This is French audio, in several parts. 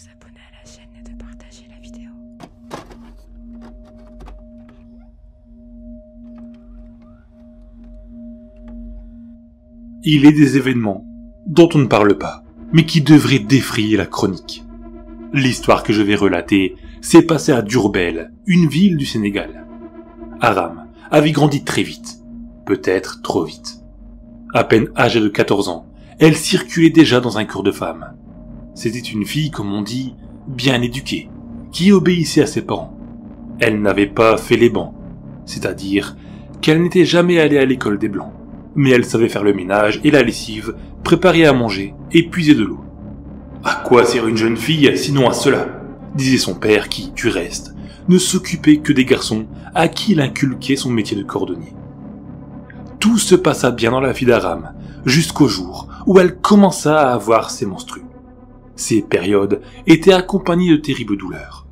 vous abonner à la chaîne et de partager la vidéo. Il est des événements dont on ne parle pas, mais qui devraient défrayer la chronique. L'histoire que je vais relater s'est passée à Diourbel, une ville du Sénégal. Aram avait grandi très vite, peut-être trop vite. À peine âgée de 14 ans, elle circulait déjà dans un corps de femme. C'était une fille, comme on dit, bien éduquée, qui obéissait à ses parents. Elle n'avait pas fait les bancs, c'est-à-dire qu'elle n'était jamais allée à l'école des Blancs. Mais elle savait faire le ménage et la lessive, préparer à manger et puiser de l'eau. À quoi sert une jeune fille sinon à cela, disait son père qui, du reste, ne s'occupait que des garçons à qui il inculquait son métier de cordonnier. Tout se passa bien dans la vie d'Aram, jusqu'au jour où elle commença à avoir ses menstrues. Ces périodes étaient accompagnées de terribles douleurs.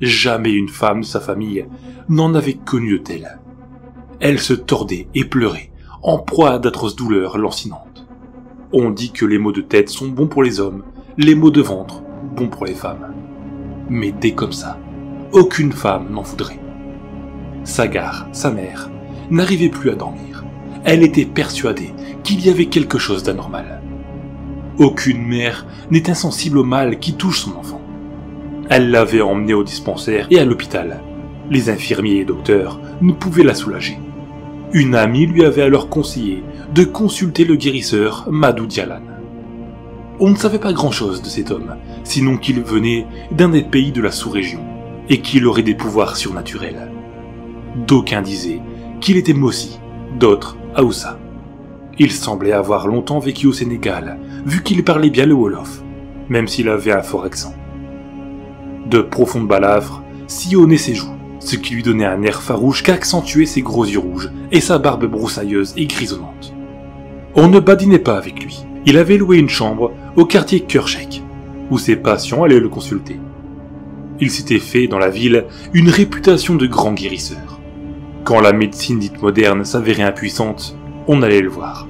Jamais une femme de sa famille n'en avait connu de telles. Elle se tordait et pleurait, en proie à d'atroces douleurs lancinantes. On dit que les maux de tête sont bons pour les hommes, les maux de ventre bons pour les femmes. Mais dès comme ça, aucune femme n'en voudrait. Sagar, sa mère, n'arrivait plus à dormir. Elle était persuadée qu'il y avait quelque chose d'anormal. Aucune mère n'est insensible au mal qui touche son enfant. Elle l'avait emmenée au dispensaire et à l'hôpital. Les infirmiers et docteurs ne pouvaient la soulager. Une amie lui avait alors conseillé de consulter le guérisseur Madou Dialan. On ne savait pas grand-chose de cet homme, sinon qu'il venait d'un des pays de la sous-région, et qu'il aurait des pouvoirs surnaturels. D'aucuns disaient qu'il était Mossi, d'autres Aoussa. Il semblait avoir longtemps vécu au Sénégal, vu qu'il parlait bien le Wolof, même s'il avait un fort accent. De profondes balafres sillonnaient ses joues, ce qui lui donnait un air farouche qu'accentuaient ses gros yeux rouges et sa barbe broussailleuse et grisonnante. On ne badinait pas avec lui. Il avait loué une chambre au quartier Kershek, où ses patients allaient le consulter. Il s'était fait, dans la ville, une réputation de grand guérisseur. Quand la médecine dite moderne s'avérait impuissante, on allait le voir.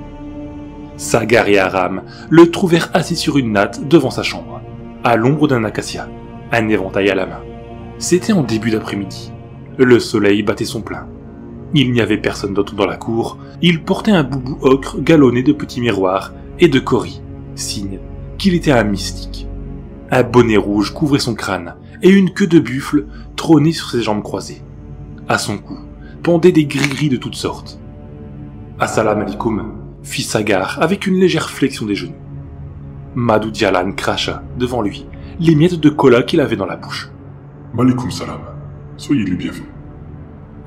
Sagar et Aram le trouvèrent assis sur une natte devant sa chambre, à l'ombre d'un acacia, un éventail à la main. C'était en début d'après-midi. Le soleil battait son plein. Il n'y avait personne d'autre dans la cour. Il portait un boubou ocre galonné de petits miroirs et de coris, signe qu'il était un mystique. Un bonnet rouge couvrait son crâne et une queue de buffle trônait sur ses jambes croisées. À son cou pendaient des gris-gris de toutes sortes. « Assalam alikoum » fit Sagar avec une légère flexion des genoux. Madou Dialan cracha, devant lui, les miettes de cola qu'il avait dans la bouche. « Malikoum salam, soyez les bienvenus. »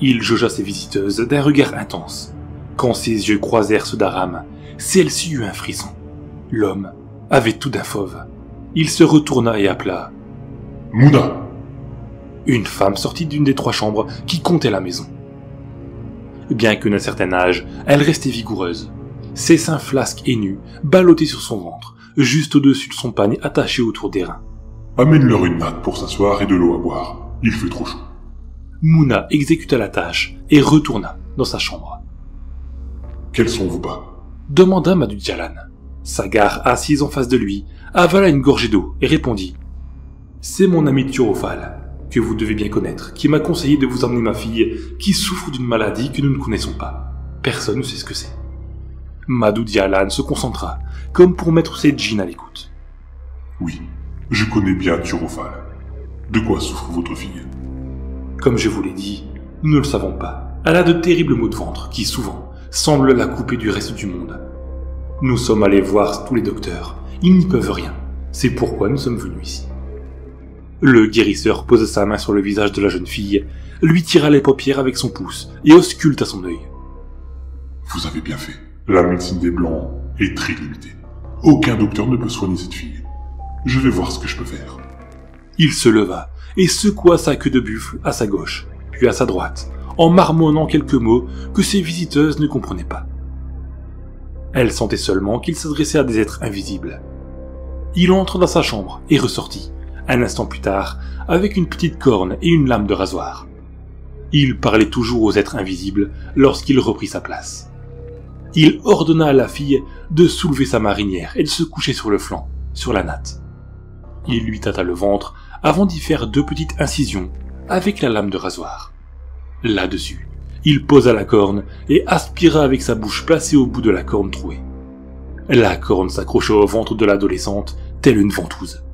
Il jaugea ses visiteuses d'un regard intense. Quand ses yeux croisèrent ceux d'Aram, celle-ci eut un frisson. L'homme avait tout d'un fauve. Il se retourna et appela « Mouna !» Une femme sortit d'une des 3 chambres qui comptaient la maison. Bien que d'un certain âge, elle restait vigoureuse. Ses seins flasques et nus ballottaient sur son ventre, juste au-dessus de son panier attaché autour des reins. « Amène-leur une natte pour s'asseoir et de l'eau à boire. Il fait trop chaud. » Mouna exécuta la tâche et retourna dans sa chambre. « Quels sont vos bas ?» demanda Madou Dialan. Sagar, assise en face de lui, avala une gorgée d'eau et répondit « C'est mon ami Turofal, que vous devez bien connaître, qui m'a conseillé de vous emmener ma fille qui souffre d'une maladie que nous ne connaissons pas. Personne ne sait ce que c'est. » Madou Dialan se concentra, comme pour mettre ses djinns à l'écoute. « Oui, je connais bien Turofal. De quoi souffre votre fille ?» Comme je vous l'ai dit, nous ne le savons pas. Elle a de terribles maux de ventre qui, souvent, semblent la couper du reste du monde. Nous sommes allés voir tous les docteurs. Ils n'y peuvent rien. C'est pourquoi nous sommes venus ici. Le guérisseur posa sa main sur le visage de la jeune fille, lui tira les paupières avec son pouce et ausculta son œil. « Vous avez bien fait. La médecine des Blancs est très limitée. Aucun docteur ne peut soigner cette fille. Je vais voir ce que je peux faire. » Il se leva et secoua sa queue de buffle à sa gauche, puis à sa droite, en marmonnant quelques mots que ses visiteuses ne comprenaient pas. Elle sentait seulement qu'il s'adressait à des êtres invisibles. Il entra dans sa chambre et ressortit, un instant plus tard, avec une petite corne et une lame de rasoir. Il parlait toujours aux êtres invisibles lorsqu'il reprit sa place. Il ordonna à la fille de soulever sa marinière et de se coucher sur le flanc, sur la natte. Il lui tâta le ventre avant d'y faire 2 petites incisions avec la lame de rasoir. Là-dessus, il posa la corne et aspira avec sa bouche placée au bout de la corne trouée. La corne s'accrocha au ventre de l'adolescente, telle une ventouse.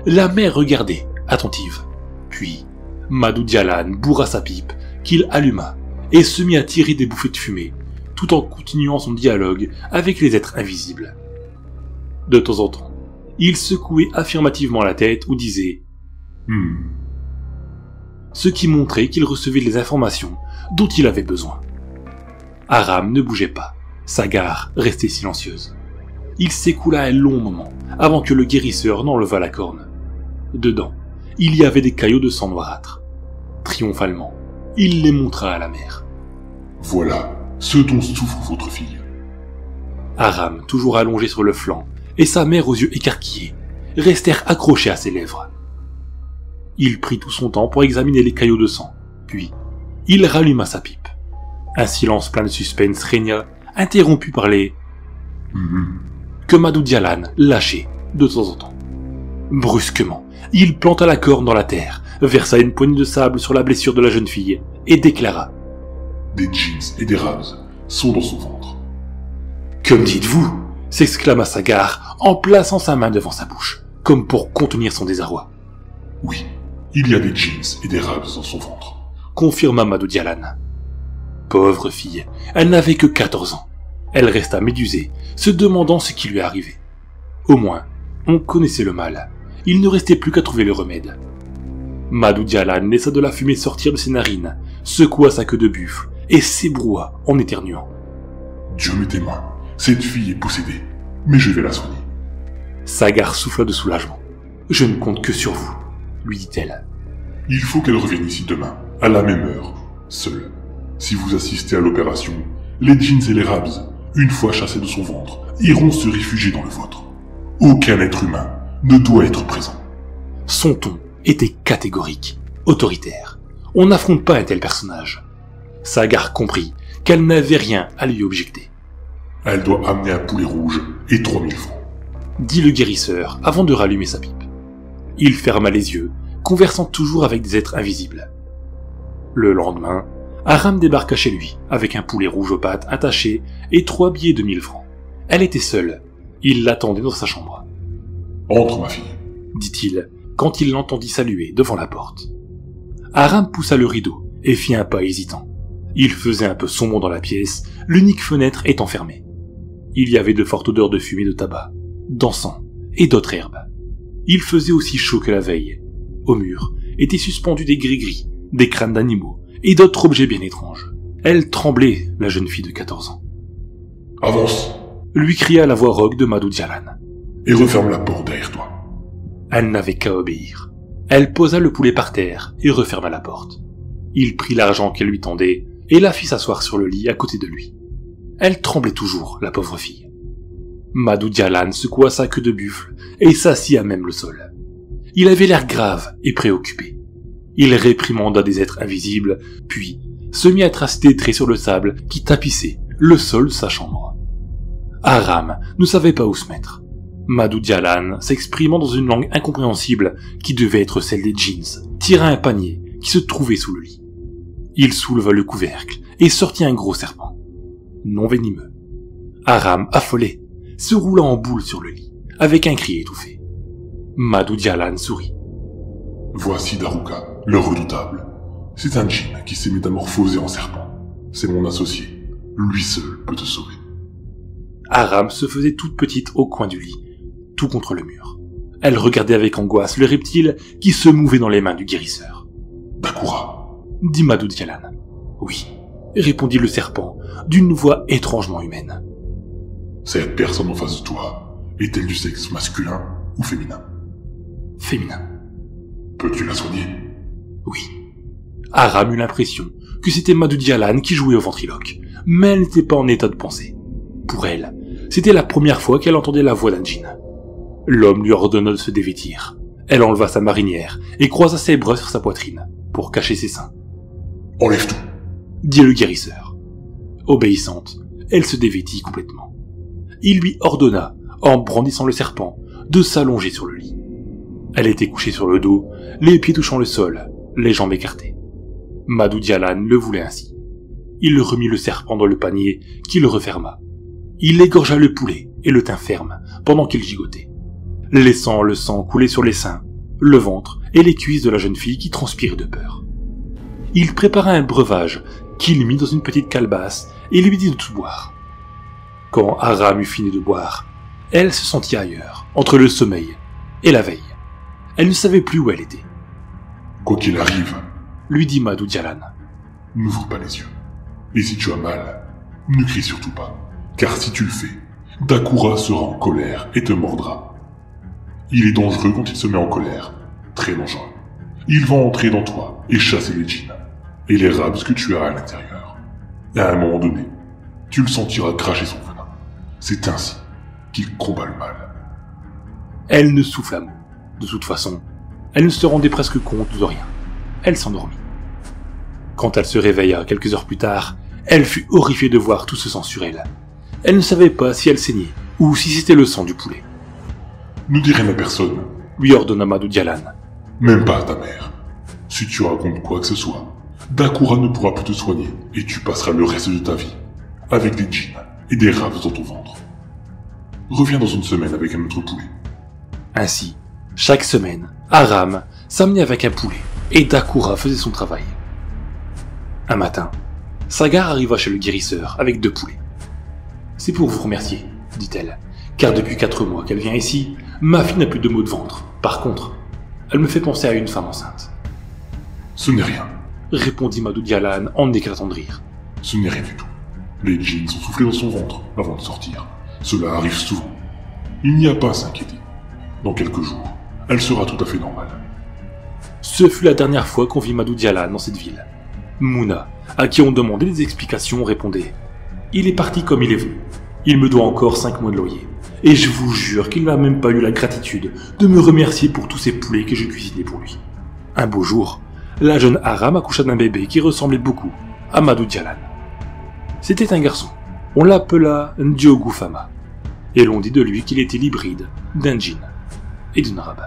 La mère regardait, attentive. Puis, Madou Dialan bourra sa pipe, qu'il alluma, et se mit à tirer des bouffées de fumée, tout en continuant son dialogue avec les êtres invisibles. De temps en temps, il secouait affirmativement la tête ou disait « ce qui montrait qu'il recevait les informations dont il avait besoin. Aram ne bougeait pas, Sagar restait silencieuse. Il s'écoula un long moment avant que le guérisseur n'enlevât la corne. Dedans, il y avait des caillots de sang noirâtre. Triomphalement, il les montra à la mère. « Voilà ce dont souffre votre fille. » Aram, toujours allongé sur le flanc, et sa mère aux yeux écarquillés, restèrent accrochés à ses lèvres. Il prit tout son temps pour examiner les caillots de sang, puis il ralluma sa pipe. Un silence plein de suspense régna, interrompu par les que Madou Dialan lâchait de temps en temps. Brusquement, il planta la corne dans la terre, versa une poignée de sable sur la blessure de la jeune fille et déclara « Des jeans et des rabs sont dans son ventre. » « Que me dites-vous » s'exclama Sagar en plaçant sa main devant sa bouche, comme pour contenir son désarroi. « Oui, il y a des jeans et des rabs dans son ventre. » confirma Madou Dialan. Pauvre fille, elle n'avait que 14 ans. Elle resta médusée, se demandant ce qui lui arrivait. Au moins, on connaissait le mal. Il ne restait plus qu'à trouver le remède. Madou Dialan laissa de la fumée sortir de ses narines, secoua sa queue de buffle et s'ébroua en éternuant. « Dieu m'est témoin, cette fille est possédée, mais je vais la soigner. » Sagar souffla de soulagement. « Je ne compte que sur vous, » lui dit-elle. « Il faut qu'elle revienne ici demain, à la même heure, seule. Si vous assistez à l'opération, les jeans et les rabs, une fois chassés de son ventre, iront se réfugier dans le vôtre. Aucun être humain ne doit être présent. » Son ton était catégorique, autoritaire. On n'affronte pas un tel personnage. Sagar comprit qu'elle n'avait rien à lui objecter. « Elle doit amener un poulet rouge et 3000 francs. » dit le guérisseur avant de rallumer sa pipe. Il ferma les yeux, conversant toujours avec des êtres invisibles. Le lendemain, Aram débarqua chez lui, avec un poulet rouge aux pattes attaché et 3 billets de 1000 francs. Elle était seule. Il l'attendait dans sa chambre. « Entre, ma fille, » dit-il, quand il l'entendit saluer devant la porte. Aram poussa le rideau et fit un pas hésitant. Il faisait un peu sombre dans la pièce, l'unique fenêtre étant fermée. Il y avait de fortes odeurs de fumée de tabac, d'encens et d'autres herbes. Il faisait aussi chaud que la veille. Au mur étaient suspendus des gris-gris, des crânes d'animaux et d'autres objets bien étranges. Elle tremblait, la jeune fille de 14 ans. « Avance !» lui cria la voix rauque de Madou Dialan. « Et referme la porte derrière toi. » Elle n'avait qu'à obéir. Elle posa le poulet par terre et referma la porte. Il prit l'argent qu'elle lui tendait et la fit s'asseoir sur le lit à côté de lui. Elle tremblait toujours, la pauvre fille. Madou Dialan secoua sa queue de buffle et s'assit à même le sol. Il avait l'air grave et préoccupé. Il réprimanda des êtres invisibles, puis se mit à tracer des traits sur le sable qui tapissait le sol de sa chambre. Aram ne savait pas où se mettre. Madou Dialan, s'exprimant dans une langue incompréhensible qui devait être celle des jeans, tira un panier qui se trouvait sous le lit. Il souleva le couvercle et sortit un gros serpent. Non venimeux. Aram, affolé, se roula en boule sur le lit, avec un cri étouffé. Madou Dialan sourit. « Voici Daruka, le redoutable. C'est un djinn qui s'est métamorphosé en serpent. C'est mon associé. Lui seul peut te sauver. » Aram se faisait toute petite au coin du lit, tout contre le mur. Elle regardait avec angoisse le reptile qui se mouvait dans les mains du guérisseur. « Dakura !» dit Madou Dialan. « Oui », répondit le serpent, d'une voix étrangement humaine. « Cette personne en face de toi est-elle du sexe masculin ou féminin ?»« Féminin. »« Peux-tu la soigner ?»« Oui. » Aram eut l'impression que c'était Madou Dialan qui jouait au ventriloque, mais elle n'était pas en état de penser. Pour elle, c'était la première fois qu'elle entendait la voix d'un djinn. L'homme lui ordonna de se dévêtir. Elle enleva sa marinière et croisa ses bras sur sa poitrine, pour cacher ses seins. « Enlève tout !» dit le guérisseur. Obéissante, elle se dévêtit complètement. Il lui ordonna, en brandissant le serpent, de s'allonger sur le lit. Elle était couchée sur le dos, les pieds touchant le sol, les jambes écartées. Madou Dialan le voulait ainsi. Il remit le serpent dans le panier, qu'il referma. Il égorgea le poulet et le tint ferme pendant qu'il gigotait, laissant le sang couler sur les seins, le ventre et les cuisses de la jeune fille qui transpirait de peur. Il prépara un breuvage qu'il mit dans une petite calebasse et lui dit de tout boire. Quand Aram eut fini de boire, elle se sentit ailleurs, entre le sommeil et la veille. Elle ne savait plus où elle était. « Quoi qu'il arrive, lui dit Madou Dialan, n'ouvre pas les yeux. Et si tu as mal, ne crie surtout pas, car si tu le fais, Dakura sera en colère et te mordra. Il est dangereux quand il se met en colère, très dangereux. Il va entrer dans toi et chasser les djinns, et les rabs que tu as à l'intérieur. Et à un moment donné, tu le sentiras cracher son venin. C'est ainsi qu'il combat le mal. » Elle ne souffla mot. De toute façon, elle ne se rendait presque compte de rien. Elle s'endormit. Quand elle se réveilla quelques heures plus tard, elle fut horrifiée de voir tout ce sang sur elle. Elle ne savait pas si elle saignait ou si c'était le sang du poulet. « Ne dis rien à personne, » lui ordonna Madou Dialan. « Même pas à ta mère. Si tu racontes quoi que ce soit, Dakura ne pourra plus te soigner et tu passeras le reste de ta vie avec des djinns et des rabs dans ton ventre. Reviens dans une semaine avec un autre poulet. » Ainsi, chaque semaine, Aram s'amenait avec un poulet et Dakura faisait son travail. Un matin, Sagar arriva chez le guérisseur avec 2 poulets. « C'est pour vous remercier, dit-elle, car depuis 4 mois qu'elle vient ici, ma fille n'a plus de maux de ventre. Par contre, elle me fait penser à une femme enceinte. »« Ce n'est rien, répondit Madou Dialan en éclatant de rire. Ce n'est rien du tout. Les djinns sont soufflés dans son ventre avant de sortir. Cela arrive souvent. Il n'y a pas à s'inquiéter. Dans quelques jours, elle sera tout à fait normale. » Ce fut la dernière fois qu'on vit Madou Dialan dans cette ville. Mouna, à qui on demandait des explications, répondait « Il est parti comme il est venu. Il me doit encore 5 mois de loyer. Et je vous jure qu'il n'a même pas eu la gratitude de me remercier pour tous ces poulets que je cuisinais pour lui. » Un beau jour, la jeune Aram accoucha d'un bébé qui ressemblait beaucoup à Madou Dialan. C'était un garçon. On l'appela Ndiogu Fama. Et l'on dit de lui qu'il était l'hybride d'un djinn et d'une arabe.